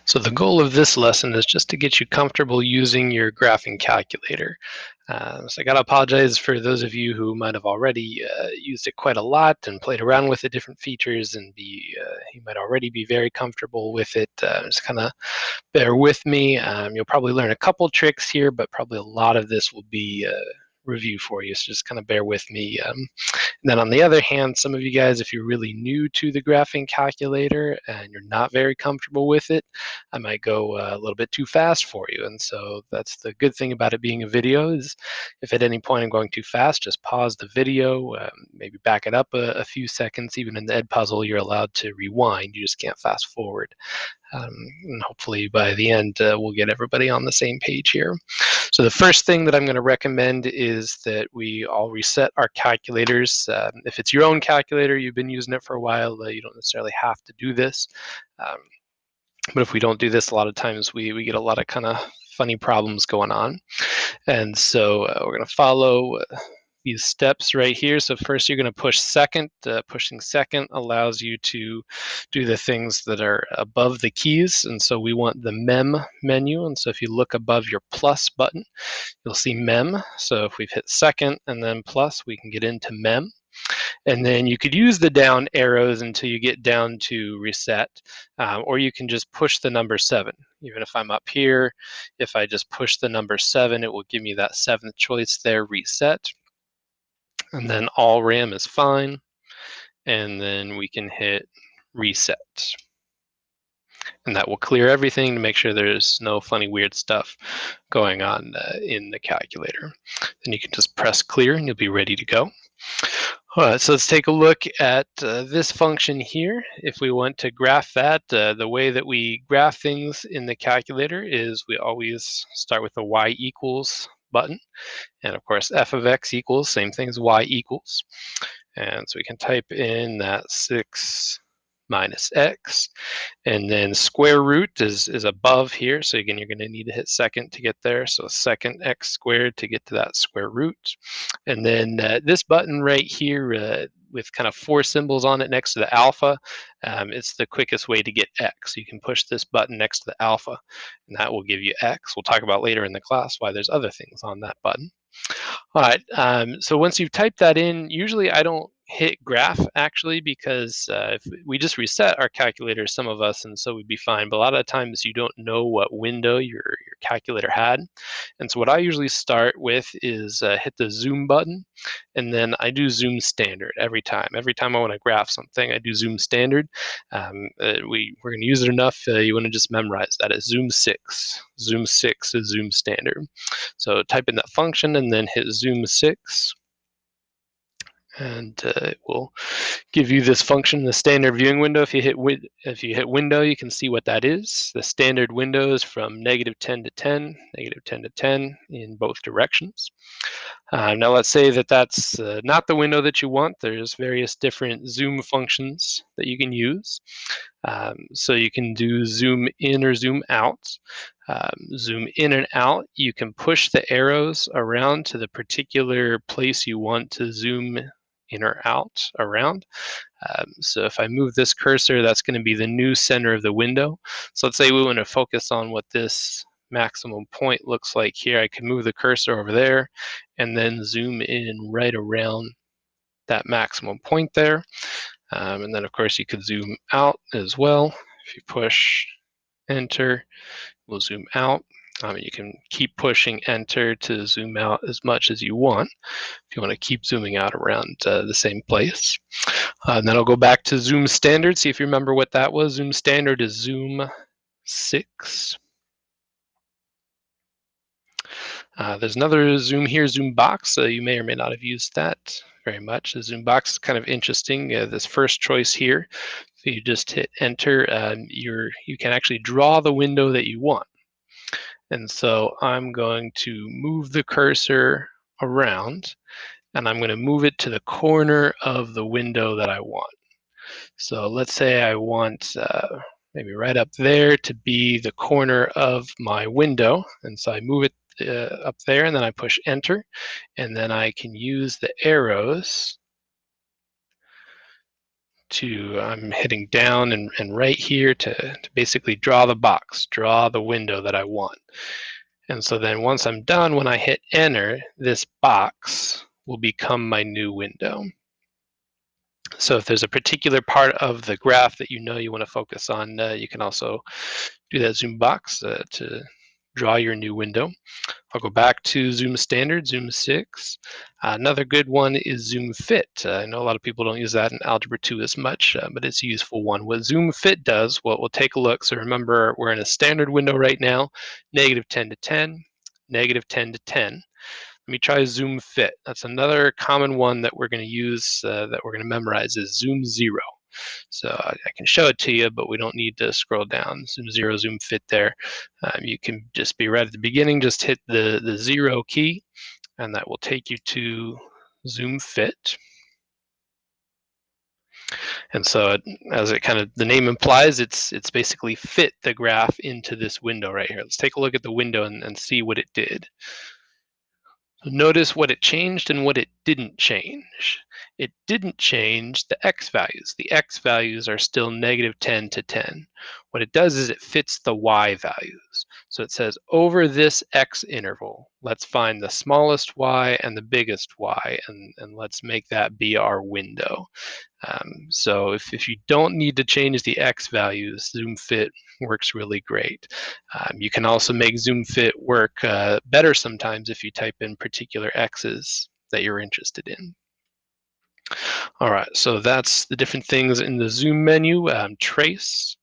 So the goal of this lesson is just to get you comfortable using your graphing calculator. So I got to apologize for those of you who might have already used it quite a lot and played around with the different features, and you might already be very comfortable with it. Just kind of bear with me. You'll probably learn a couple tricks here, but probably a lot of this will be review for you. So just kind of bear with me. And then on the other hand, some of you guys, if you're really new to the graphing calculator and you're not very comfortable with it, I might go a little bit too fast for you. And so that's the good thing about it being a video is if at any point I'm going too fast, just pause the video, maybe back it up a few seconds. Even in the Edpuzzle, you're allowed to rewind. You just can't fast forward. And hopefully by the end, we'll get everybody on the same page here. So the first thing that I'm going to recommend is that we all reset our calculators. If it's your own calculator, you've been using it for a while, you don't necessarily have to do this. But if we don't do this, a lot of times we get a lot of kind of funny problems going on. And so we're going to follow these steps right here. So first you're going to push second. Pushing second allows you to do the things that are above the keys. And so we want the mem menu. And so if you look above your plus button, you'll see mem. So if we've hit second and then plus, we can get into mem. And then you could use the down arrows until you get down to reset, or you can just push the number 7. Even if I'm up here, if I just push the number 7, it will give me that 7th choice there, reset. And then all RAM is fine. And then we can hit reset. And that will clear everything to make sure there's no funny, weird stuff going on in the calculator. Then you can just press clear and you'll be ready to go. All right, so let's take a look at this function here. If we want to graph that, the way that we graph things in the calculator is we always start with the y equals button. And of course, f of x equals, same thing as y equals. And so we can type in that 6 minus x, and then square root is above here. So again, you're going to need to hit second to get there. So second x squared to get to that square root. And then this button right here with kind of 4 symbols on it next to the alpha, it's the quickest way to get x. You can push this button next to the alpha, and that will give you x. We'll talk about later in the class why there's other things on that button. All right, so once you've typed that in, usually I don't hit graph actually, because if we just reset our calculator, some of us, and so we'd be fine. But a lot of times you don't know what window your calculator had. And so what I usually start with is hit the zoom button, and then I do zoom standard every time. Every time I want to graph something, I do zoom standard. We're going to use it enough. You want to just memorize that as zoom 6. Zoom 6 is zoom standard. So type in that function and then hit zoom 6. And it will give you this function, the standard viewing window. If you hit window, you can see what that is. The standard window is from -10 to 10, -10 to 10 in both directions. Now let's say that that's not the window that you want. There's various different zoom functions that you can use. So you can do zoom in or zoom out. Zoom in and out, you can push the arrows around to the particular place you want to zoom in or out around. So if I move this cursor, that's going to be the new center of the window. So let's say we want to focus on what this maximum point looks like here. I can move the cursor over there and then zoom in right around that maximum point there. And then of course you could zoom out as well. If you push enter, we'll zoom out. You can keep pushing enter to zoom out as much as you want if you want to keep zooming out around the same place. And then I'll go back to zoom standard, see if you remember what that was. Zoom standard is zoom 6. There's another zoom here, zoom box. You may or may not have used that very much. The zoom box is kind of interesting. This first choice here, if you just hit enter, you can actually draw the window that you want. And so I'm going to move the cursor around, and I'm going to move it to the corner of the window that I want. So let's say I want maybe right up there to be the corner of my window. And so I move it up there, and then I push enter, and then I can use the arrows I'm hitting down and right here to basically draw the box, draw the window that I want. And so then once I'm done, when I hit enter, this box will become my new window. So if there's a particular part of the graph that you know you want to focus on, you can also do that zoom box to draw your new window. I'll go back to Zoom Standard, Zoom 6. Another good one is Zoom Fit. I know a lot of people don't use that in Algebra 2 as much, but it's a useful one. What Zoom Fit does, well, we'll take a look. So remember, we're in a standard window right now, -10 to 10, -10 to 10. Let me try Zoom Fit. That's another common one that we're going to use, that we're going to memorize is Zoom 0. So I can show it to you, but we don't need to scroll down. Zoom 0, Zoom Fit there. You can just be right at the beginning, just hit the 0 key, and that will take you to Zoom Fit. And so as it kind of, the name implies, it's basically fit the graph into this window right here. Let's take a look at the window and see what it did. Notice what it changed and what it didn't change. It didn't change the x values. The x values are still -10 to 10. What it does is it fits the y values. So it says over this x interval, let's find the smallest y and the biggest y, and let's make that be our window. So if you don't need to change the X values, Zoom Fit works really great. You can also make Zoom Fit work better sometimes if you type in particular X's that you're interested in. All right, so that's the different things in the Zoom menu. Trace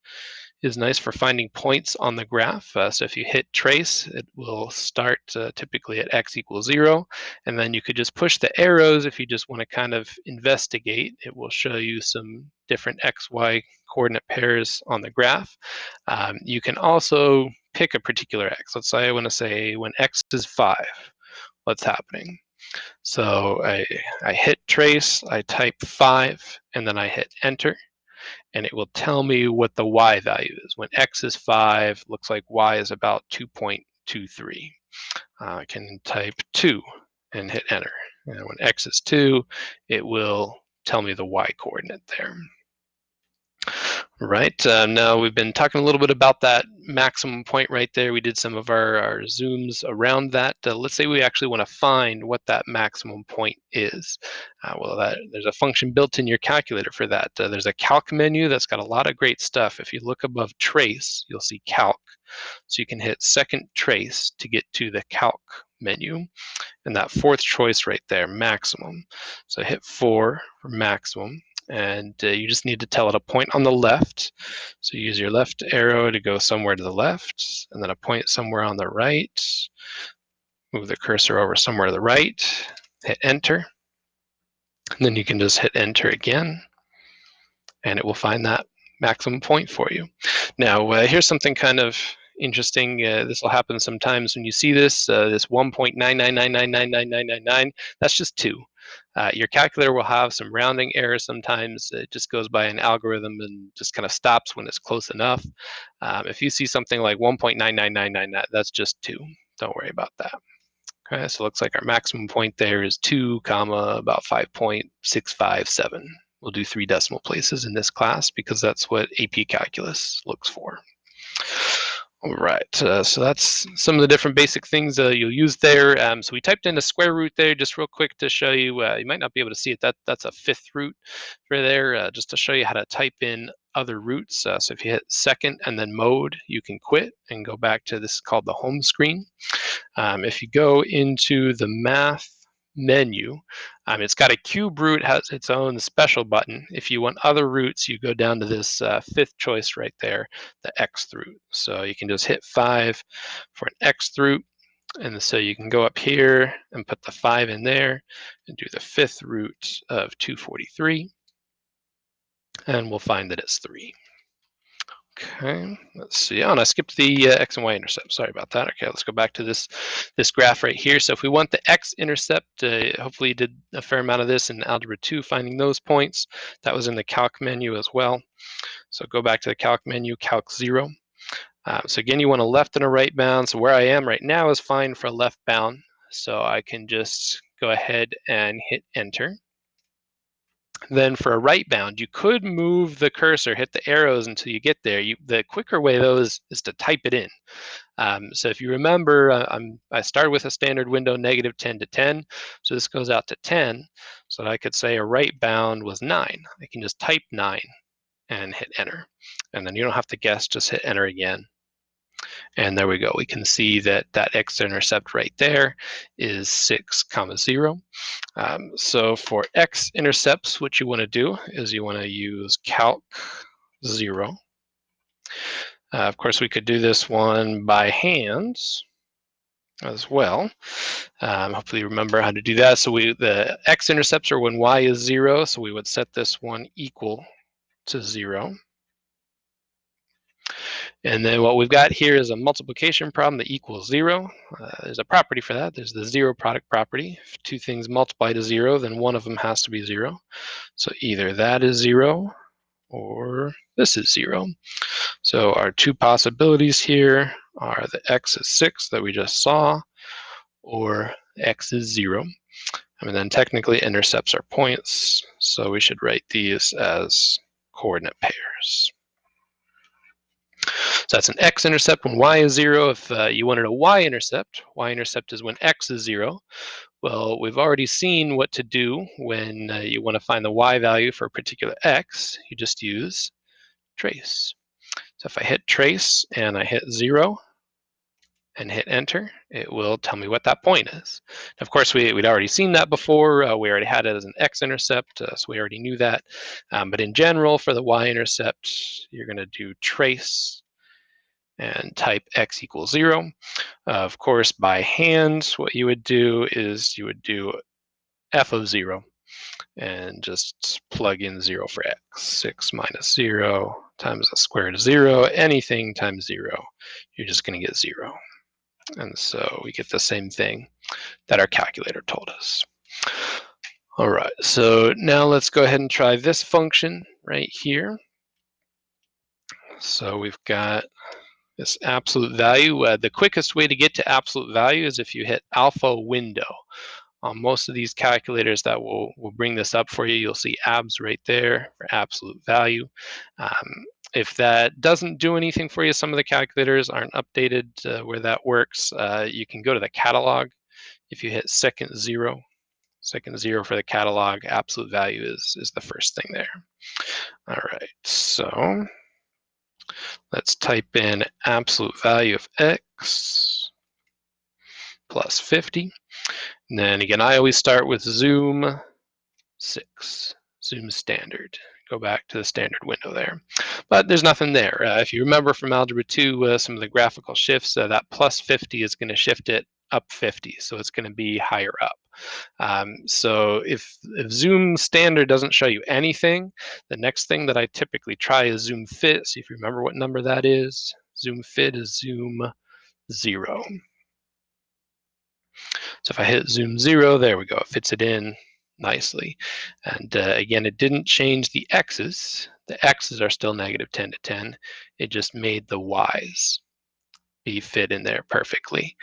is nice for finding points on the graph. So if you hit trace, it will start typically at x equals 0. And then you could just push the arrows if you just want to kind of investigate. It will show you some different x, y coordinate pairs on the graph. You can also pick a particular x. Let's say I want to say when x is 5, what's happening? So I hit trace, I type 5, and then I hit enter. And it will tell me what the y value is. When x is 5, looks like y is about 2.23. I can type 2 and hit enter. And when x is 2, it will tell me the y coordinate there. Right, now we've been talking a little bit about that maximum point right there. We did some of our zooms around that. Let's say we actually want to find what that maximum point is. There's a function built in your calculator for that. There's a calc menu that's got a lot of great stuff. If you look above trace, you'll see calc. So you can hit second trace to get to the calc menu. And that fourth choice right there, maximum. So hit 4 for maximum. And you just need to tell it a point on the left. So use your left arrow to go somewhere to the left, and then a point somewhere on the right. Move the cursor over somewhere to the right, hit enter. And then you can just hit enter again, and it will find that maximum point for you. Now, here's something kind of interesting. This will happen sometimes when you see this 1.999999999. That's just 2. Your calculator will have some rounding errors sometimes. It just goes by an algorithm and just kind of stops when it's close enough. If you see something like 1.99999, that's just 2. Don't worry about that. Okay, so it looks like our maximum point there is 2, comma, about 5.657. We'll do 3 decimal places in this class because that's what AP Calculus looks for. All right, so that's some of the different basic things you'll use there. So we typed in a square root there just real quick to show you. You might not be able to see it. That's a 5th root for there, just to show you how to type in other roots. So if you hit second and then mode, you can quit and go back to this called the home screen. If you go into the math menu, it's got a cube root, has its own special button. If you want other roots, you go down to this 5th choice right there, the xth root. So you can just hit 5 for an xth root, and so you can go up here and put the 5 in there and do the 5th root of 243, and we'll find that it's 3. Okay, let's see. Oh, and I skipped the x and y intercept. Sorry about that. Okay, let's go back to this graph right here. So if we want the x-intercept, hopefully you did a fair amount of this in Algebra 2, finding those points. That was in the calc menu as well. So go back to the calc menu, calc 0. So again, you want a left and a right bound. So where I am right now is fine for a left bound. So I can just go ahead and hit enter. Then for a right bound, you could move the cursor, hit the arrows until you get there. The quicker way though is to type it in. So if you remember, I started with a standard window -10 to 10, so this goes out to 10, so that I could say a right bound was 9. I can just type 9 and hit enter, and then you don't have to guess, just hit enter again. And there we go. We can see that that x-intercept right there is 6, 0. So for x-intercepts, what you want to do is you want to use calc 0. Of course, we could do this one by hand as well. Hopefully you remember how to do that. So the x-intercepts are when y is 0, so we would set this one equal to 0. And then what we've got here is a multiplication problem that equals 0. There's a property for that. There's the zero product property. If two things multiply to 0, then one of them has to be 0. So either that is 0 or this is 0. So our two possibilities here are the x is 6 that we just saw, or x is 0. And then technically intercepts are points, so we should write these as coordinate pairs. So that's an x-intercept when y is 0. If you wanted a y-intercept is when x is 0. Well, we've already seen what to do when you want to find the y value for a particular x. You just use trace. So if I hit trace and I hit 0 and hit enter, it will tell me what that point is. Of course, we'd already seen that before. We already had it as an x-intercept, so we already knew that. But in general, for the y-intercept, you're going to do trace and type x equals 0. Of course, by hand, what you would do is you would do f of 0 and just plug in 0 for x. 6 minus 0 times the square root of 0, anything times 0, you're just going to get 0. And so we get the same thing that our calculator told us. All right, so now let's go ahead and try this function right here. So we've got this absolute value. The quickest way to get to absolute value is if you hit alpha window. On most of these calculators that will bring this up for you, you'll see abs right there for absolute value. If that doesn't do anything for you, some of the calculators aren't updated where that works. You can go to the catalog. If you hit second zero for the catalog, absolute value is the first thing there. All right, so let's type in absolute value of x plus 50. And then again, I always start with zoom 6, zoom standard. Go back to the standard window there. But there's nothing there. If you remember from Algebra 2, some of the graphical shifts, that plus 50 is going to shift it up 50, so it's going to be higher up. So if zoom standard doesn't show you anything, the next thing that I typically try is zoom fit. See if you remember what number that is. Zoom fit is zoom 0. So if I hit zoom 0, there we go, it fits it in nicely. And again, it didn't change the x's. The x's are still -10 to 10. It just made the y's be fit in there perfectly.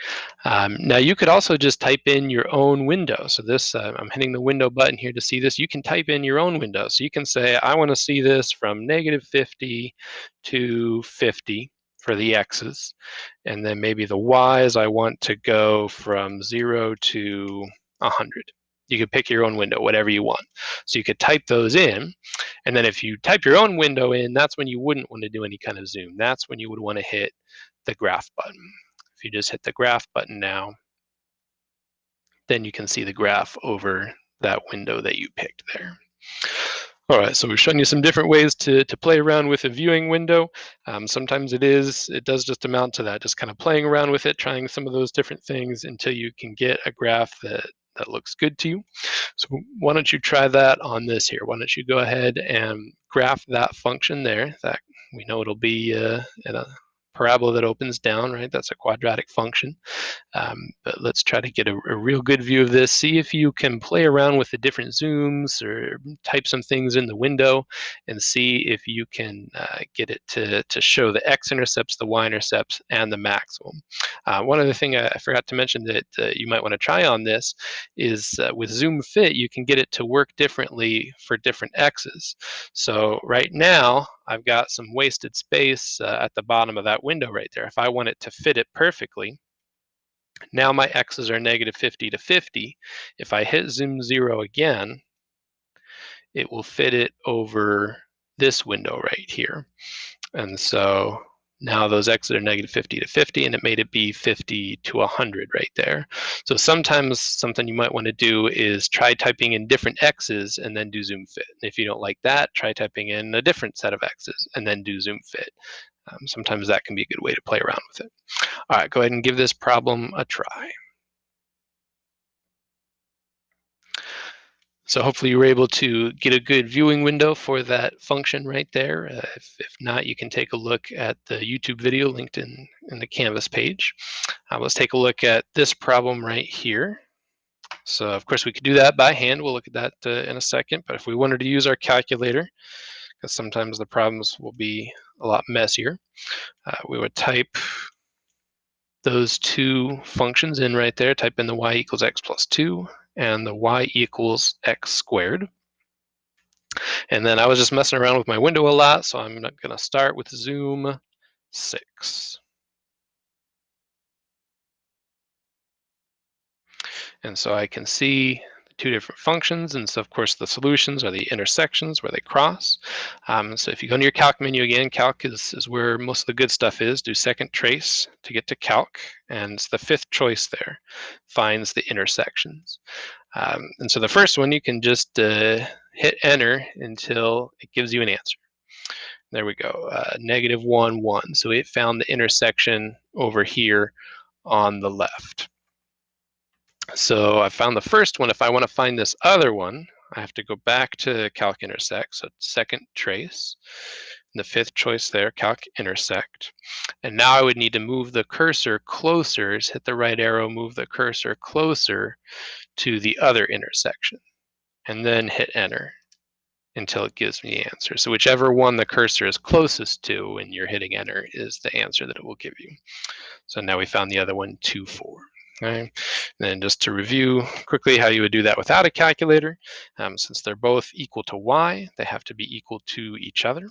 Now you could also just type in your own window. So this, I'm hitting the window button here to see this. You can type in your own window. So you can say, I want to see this from -50 to 50 for the x's. And then maybe the y's, I want to go from 0 to 100. You could pick your own window, whatever you want. So you could type those in. And then if you type your own window in, that's when you wouldn't want to do any kind of zoom. That's when you would want to hit the graph button. If you just hit the graph button now, then you can see the graph over that window that you picked there. All right, so we've shown you some different ways to play around with a viewing window. Sometimes it does just amount to that, just kind of playing around with it, trying some of those different things until you can get a graph that looks good to you. So why don't you try that on this here? Why don't you go ahead and graph that function there? That we know it'll be at a parabola that opens down, right? That's a quadratic function. But let's try to get a real good view of this. See if you can play around with the different zooms or type some things in the window and see if you can get it to show the x-intercepts, the y-intercepts, and the maximum. One other thing I forgot to mention that you might want to try on this is with Zoom Fit, you can get it to work differently for different x's. So right now, I've got some wasted space at the bottom of that window right there. If I want it to fit it perfectly, now my x's are negative 50 to 50. If I hit zoom 0 again, it will fit it over this window right here. And so now those x's are negative 50 to 50, and it made it be 50 to 100 right there. So sometimes something you might want to do is try typing in different x's and then do zoom fit. If you don't like that, try typing in a different set of x's and then do zoom fit. Sometimes that can be a good way to play around with it. All right, go ahead and give this problem a try. So hopefully you were able to get a good viewing window for that function right there. If not, you can take a look at the YouTube video linked in the Canvas page. Let's take a look at this problem right here. So of course we could do that by hand. We'll look at that in a second. But if we wanted to use our calculator, because sometimes the problems will be a lot messier, we would type those two functions in right there. Type in the y equals x plus 2 and the y equals x squared. And then I was just messing around with my window a lot, so I'm going to start with zoom 6. And so I can see the two different functions, and so of course the solutions are the intersections where they cross. So if you go into your calc menu again, calc is where most of the good stuff is. Do second trace to get to calc, and it's the fifth choice there, finds the intersections. And so the first one, you can just hit enter until it gives you an answer. There we go, negative 1, 1. So it found the intersection over here on the left. So I found the first one. If I want to find this other one, I have to go back to calc intersect, so second trace. The fifth choice there, calc intersect. And now I would need to move the cursor closer, just hit the right arrow, move the cursor closer to the other intersection, and then hit enter until it gives me the answer. So whichever one the cursor is closest to when you're hitting enter is the answer that it will give you. So now we found the other one, 2, 4. Okay. And then just to review quickly how you would do that without a calculator, since they're both equal to y, they have to be equal to each other.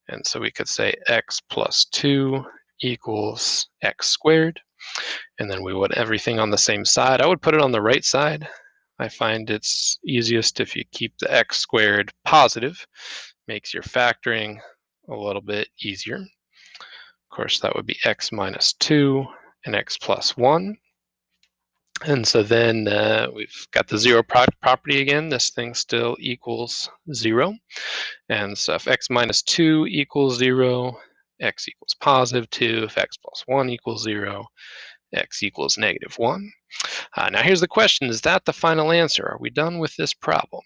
And so we could say x plus 2 equals x squared. And then we would everything on the same side. I would put it on the right side. I find it's easiest if you keep the x squared positive. Makes your factoring a little bit easier. Of course, that would be x minus 2 and x plus 1. And so then we've got the zero product property again. This thing still equals 0. And so if x minus 2 equals 0, x equals positive 2. If x plus 1 equals 0, x equals negative 1. Now here's the question, is that the final answer? Are we done with this problem?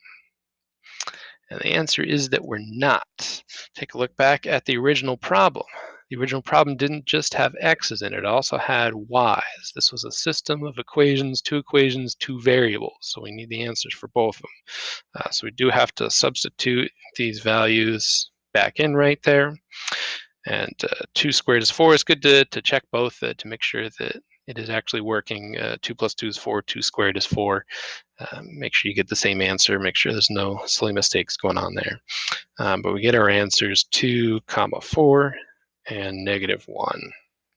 And the answer is that we're not. Take a look back at the original problem. The original problem didn't just have x's in it, it also had y's. This was a system of equations, two variables, so we need the answers for both of them. So we do have to substitute these values back in right there. And 2 squared is 4. It's good to check both to make sure that it is actually working. 2 plus 2 is 4, 2 squared is 4. Make sure you get the same answer. Make sure there's no silly mistakes going on there. But we get our answers 2, 4, and negative 1,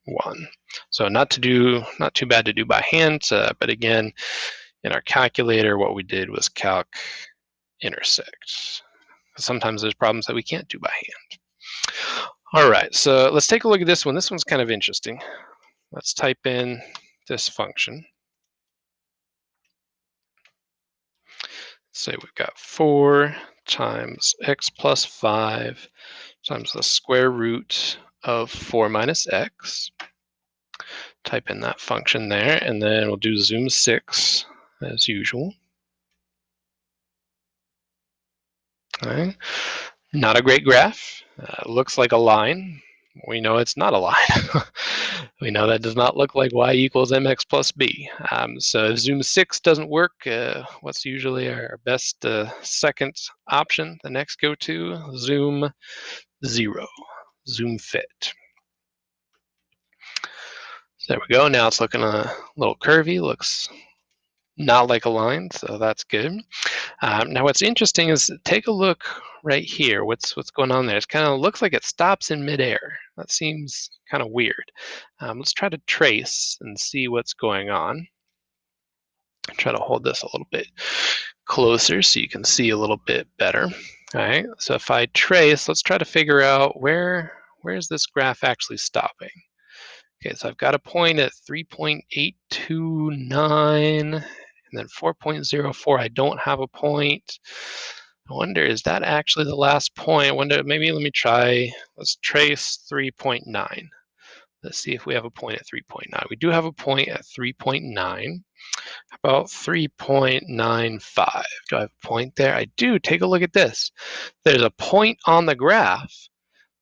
1. So not too bad to do by hand, but again, in our calculator, what we did was calc intersect. Sometimes there's problems that we can't do by hand. All right, so let's take a look at this one. This one's kind of interesting. Let's type in this function. Say we've got 4 times x plus 5 times the square root of 4 minus x. Type in that function there, and then we'll do zoom 6 as usual. Okay. Not a great graph. Looks like a line, We know it's not a line. We know that does not look like y equals mx plus b. So if zoom 6 doesn't work, what's usually our best second option? The next go to zoom 0, zoom fit. So there we go. Now it's looking a little curvy, looks not like a line, so that's good. Now what's interesting is take a look right here. What's going on there? It kind of looks like it stops in midair. That seems kind of weird. Let's try to trace and see what's going on. Try to hold this a little bit closer so you can see a little bit better. All right, so if I trace, let's try to figure out where is this graph actually stopping. Okay, so I've got a point at 3.829 and then 4.04. I don't have a point. I wonder, is that actually the last point? I wonder, maybe let me try, let's trace 3.9. Let's see if we have a point at 3.9. We do have a point at 3.9. How about 3.95? Do I have a point there? I do. Take a look at this. There's a point on the graph,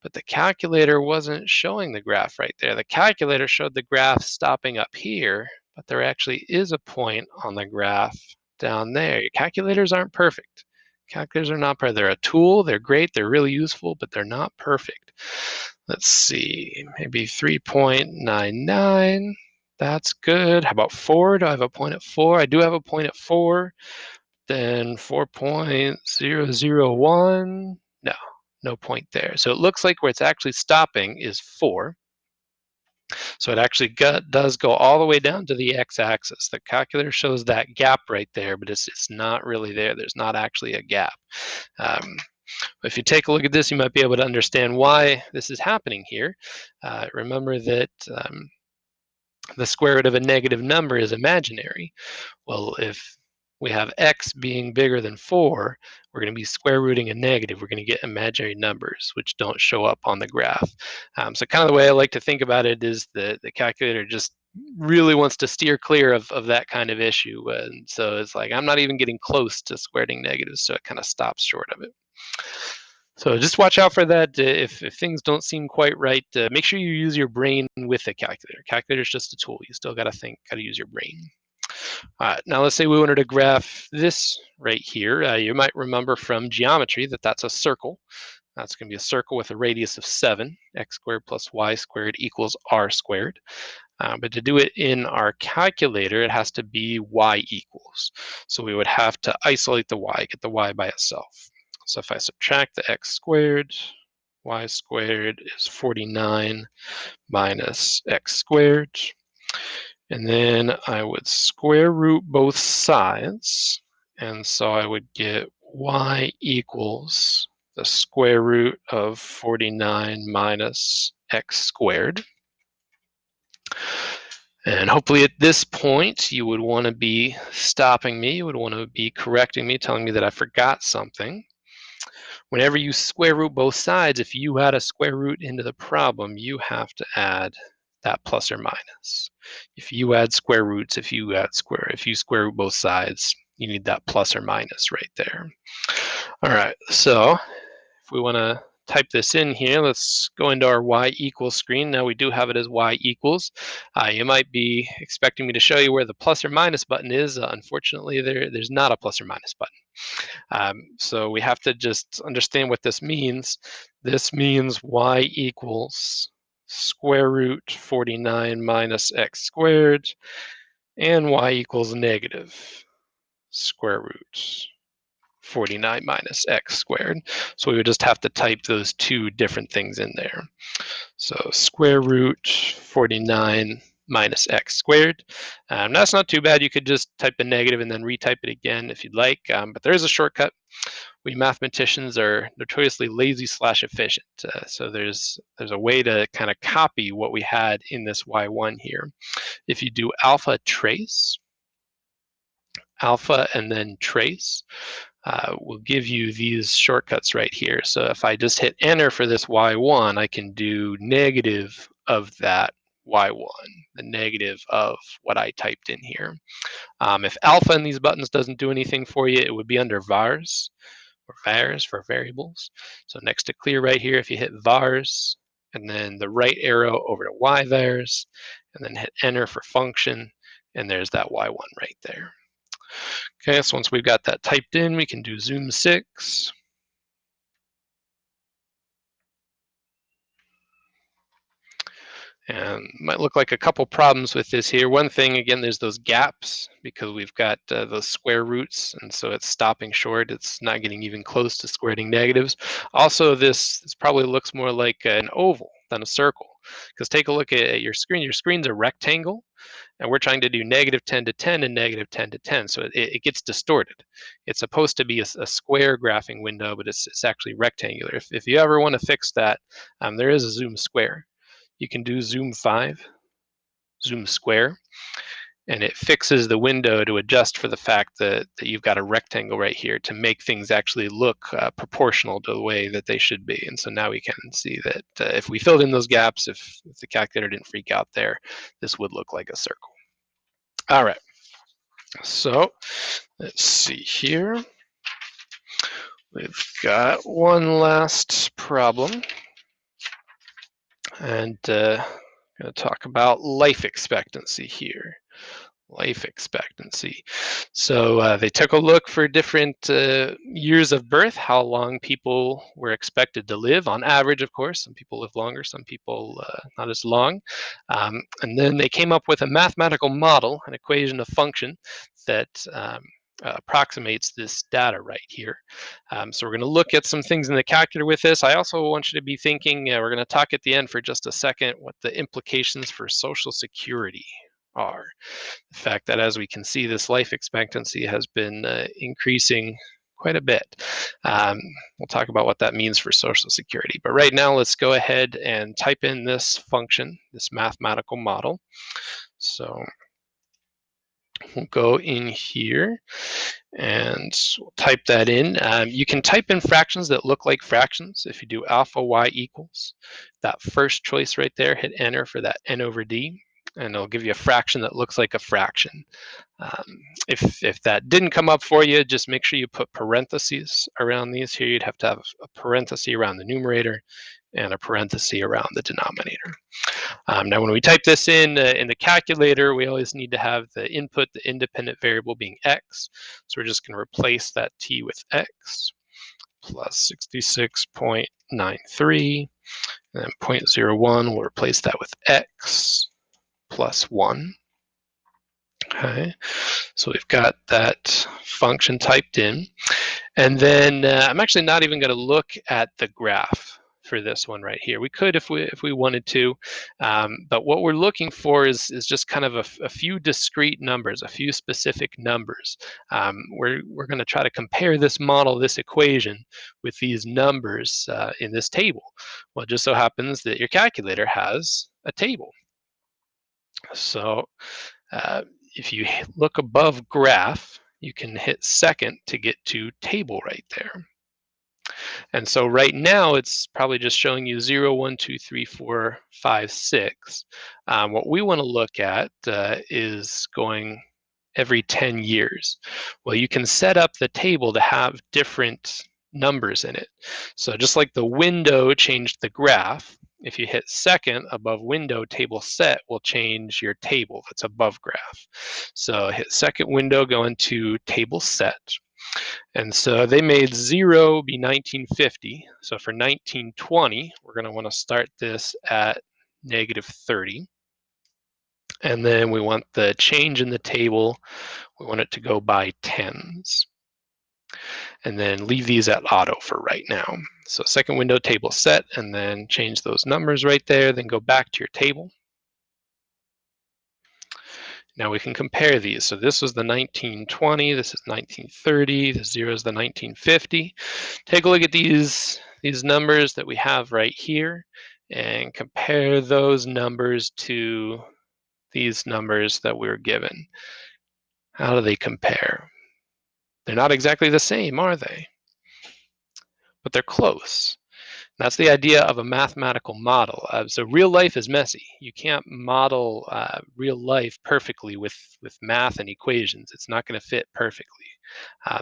but the calculator wasn't showing the graph right there. The calculator showed the graph stopping up here, but there actually is a point on the graph down there. Your calculators aren't perfect. Calculators are not perfect. They're a tool, they're great, they're really useful, but they're not perfect. Let's see, maybe 3.99. That's good. How about 4? Do I have a point at 4? I do have a point at 4. Then 4.001. No point there. So it looks like where it's actually stopping is 4. So it actually does go all the way down to the x-axis. The calculator shows that gap right there, but it's not really there. There's not actually a gap. If you take a look at this, you might be able to understand why this is happening here. Remember that the square root of a negative number is imaginary. Well, if we have x being bigger than 4, we're going to be square rooting a negative. We're going to get imaginary numbers, which don't show up on the graph. So kind of the way I like to think about it is that the calculator just really wants to steer clear of that kind of issue. And so it's like, I'm not even getting close to squaring negatives, so it kind of stops short of it. So just watch out for that. If things don't seem quite right, make sure you use your brain with the calculator. Calculator is just a tool. You still got to think, got to use your brain. Now let's say we wanted to graph this right here. You might remember from geometry that that's a circle. That's going to be a circle with a radius of 7. X squared plus y squared equals r squared. But to do it in our calculator, it has to be y equals. So we would have to isolate the y, get the y by itself. So if I subtract the x squared, y squared is 49 minus x squared. And then I would square root both sides. And so I would get y equals the square root of 49 minus x squared. And hopefully at this point, you would want to be stopping me. You would want to be correcting me, telling me that I forgot something. Whenever you square root both sides, if you add a square root into the problem, you have to add that plus or minus. If you add square roots, if you square root both sides, you need that plus or minus right there. All right, so if we want to type this in here, let's go into our y equals screen. Now we do have it as y equals. You might be expecting me to show you where the plus or minus button is. Unfortunately, there's not a plus or minus button. So we have to just understand what this means. This means y equals square root 49 minus x squared, and y equals negative square root 49 minus x squared. So we would just have to type those two different things in there. So square root 49 minus x squared. That's not too bad. You could just type the negative and then retype it again if you'd like, but there is a shortcut. We mathematicians are notoriously lazy / efficient. So there's a way to kind of copy what we had in this y1 here. If you do alpha trace, alpha and then trace, will give you these shortcuts right here. So if I just hit enter for this y1, I can do negative of that y1, the negative of what I typed in here. If alpha in these buttons doesn't do anything for you, it would be under vars, or vars for variables. So next to clear right here, if you hit vars and then the right arrow over to y vars, and then hit enter for function, and there's that y1 right there. Okay, so once we've got that typed in, we can do zoom 6. And might look like a couple problems with this here. One thing, again, there's those gaps because we've got those square roots, and so it's stopping short. It's not getting even close to squaring negatives. Also, this probably looks more like an oval than a circle, because take a look at your screen. Your screen's a rectangle, and we're trying to do -10 to 10 and -10 to 10, so it gets distorted. It's supposed to be a square graphing window, but it's actually rectangular. If you ever want to fix that, there is a zoom square. You can do zoom 5, zoom square, and it fixes the window to adjust for the fact that you've got a rectangle right here to make things actually look proportional to the way that they should be. And so now we can see that if we filled in those gaps, if the calculator didn't freak out there, this would look like a circle. All right, so let's see here. We've got one last problem, and I'm going to talk about life expectancy here. Life expectancy. So they took a look for different years of birth, how long people were expected to live on average, of course. Some people live longer, some people not as long. And then they came up with a mathematical model, an equation of function that approximates this data right here. So we're going to look at some things in the calculator with this. I also want you to be thinking, we're going to talk at the end for just a second, what the implications for Social Security are. The fact that, as we can see, this life expectancy has been increasing quite a bit. We'll talk about what that means for Social Security. But right now, let's go ahead and type in this function, this mathematical model. So we'll go in here and we'll type that in. You can type in fractions that look like fractions. If you do alpha y equals, that first choice right there, hit enter for that n over d, and it'll give you a fraction that looks like a fraction. If that didn't come up for you, just make sure you put parentheses around these. Here you'd have to have a parenthesis around the numerator and a parenthesis around the denominator. Now when we type this in the calculator, we always need to have the input, the independent variable, being x. So we're just going to replace that t with x plus 66.93, and then 0.01, we'll replace that with x plus 1. Okay, so we've got that function typed in. And then I'm actually not even going to look at the graph for this one right here. We could if we wanted to, but what we're looking for is just kind of a few discrete numbers, a few specific numbers. We're going to try to compare this model, this equation, with these numbers in this table. Well, it just so happens that your calculator has a table. So if you look above graph, you can hit second to get to table right there. And so right now it's probably just showing you 0, 1, 2, 3, 4, 5, 6. What we want to look at is going every 10 years. Well, you can set up the table to have different numbers in it. So just like the window changed the graph, if you hit second above window, table set will change your table that's above graph. So hit second window, go into table set. And so they made 0 be 1950. So for 1920, we're going to want to start this at -30. And then we want the change in the table, we want it to go by tens. And then leave these at auto for right now. So second window, table set, and then change those numbers right there, then go back to your table. Now we can compare these. So this was the 1920, this is 1930, the 0 is the 1950. Take a look at these numbers that we have right here and compare those numbers to these numbers that we're given. How do they compare? They're not exactly the same, are they? But they're close. That's the idea of a mathematical model. So real life is messy. You can't model real life perfectly with math and equations. It's not going to fit perfectly.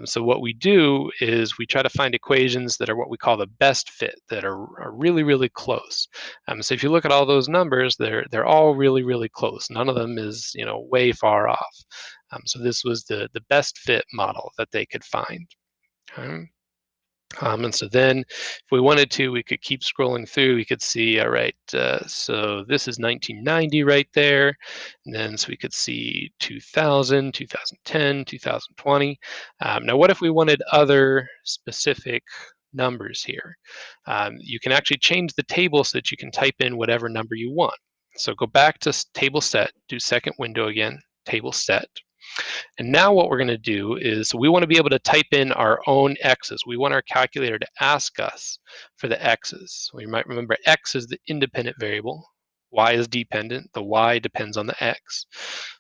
So what we do is we try to find equations that are what we call the best fit, that are really, really close. So if you look at all those numbers, they're all really, really close. None of them is way far off. So this was the best fit model that they could find. Okay. And so then, if we wanted to, we could keep scrolling through. We could see, all right, so this is 1990 right there. And then, so we could see 2000, 2010, 2020. Now, what if we wanted other specific numbers here? You can actually change the table so that you can type in whatever number you want. So go back to table set, do second window again, table set. And now what we're going to do is we want to be able to type in our own x's. We want our calculator to ask us for the x's. You might remember x is the independent variable. Y is dependent. The y depends on the x.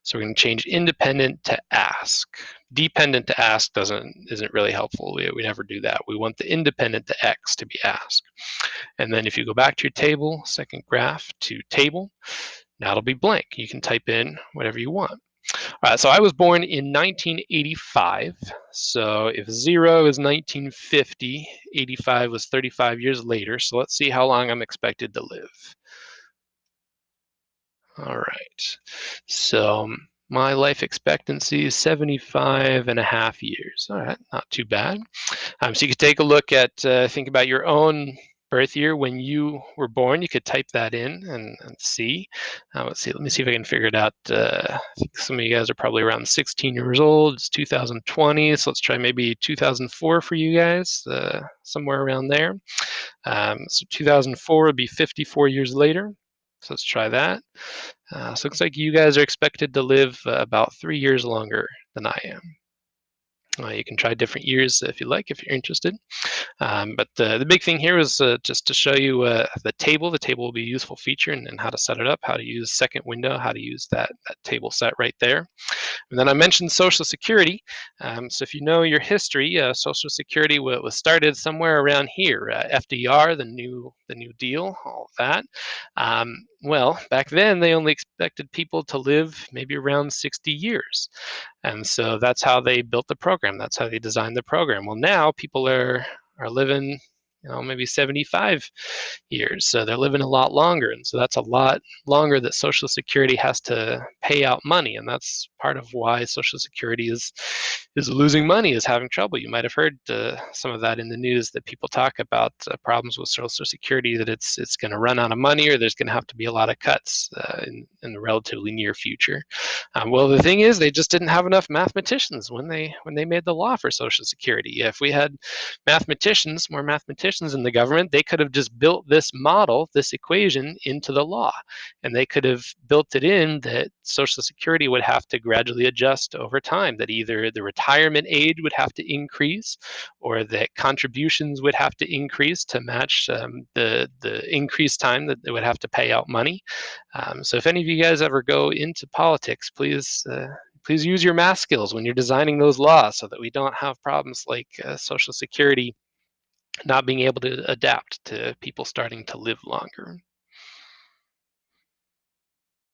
So we're going to change independent to ask. Dependent to ask isn't really helpful. We never do that. We want the independent to x to be asked. And then if you go back to your table, second graph to table, now it'll be blank. You can type in whatever you want. So I was born in 1985. So if 0 is 1950, 85 was 35 years later. So let's see how long I'm expected to live. All right. So my life expectancy is 75 and a half years. All right, not too bad. So you could take a look at, think about your own birth year when you were born. You could type that in and see. Let's see. Let me see if I can figure it out. I think some of you guys are probably around 16 years old. It's 2020, so let's try maybe 2004 for you guys, somewhere around there. So 2004 would be 54 years later. So let's try that. So it looks like you guys are expected to live about 3 years longer than I am. You can try different years if you like, if you're interested. But the big thing here is just to show you the table. The table will be a useful feature and how to set it up, how to use second window, how to use that table set right there. And then I mentioned Social Security. So if you know your history, Social Security was started somewhere around here. FDR, the New Deal, all of that. Well, back then they only expected people to live maybe around 60 years. And so that's how they built the program. That's how they designed the program. Well, now people are living, maybe 75 years. So they're living a lot longer. And so that's a lot longer that Social Security has to pay out money. And that's part of why Social Security is losing money, is having trouble. You might have heard some of that in the news, that people talk about problems with Social Security, that it's going to run out of money, or there's going to have to be a lot of cuts in the relatively near future. Well, the thing is, they just didn't have enough mathematicians when they made the law for Social Security. If we had more mathematicians in the government, they could have just built this model, this equation, into the law. And they could have built it in that Social Security would have to gradually adjust over time, that either the retirement age would have to increase, or that contributions would have to increase to match the increased time that they would have to pay out money. So if any of you guys ever go into politics, please use your math skills when you're designing those laws, so that we don't have problems like Social Security not being able to adapt to people starting to live longer.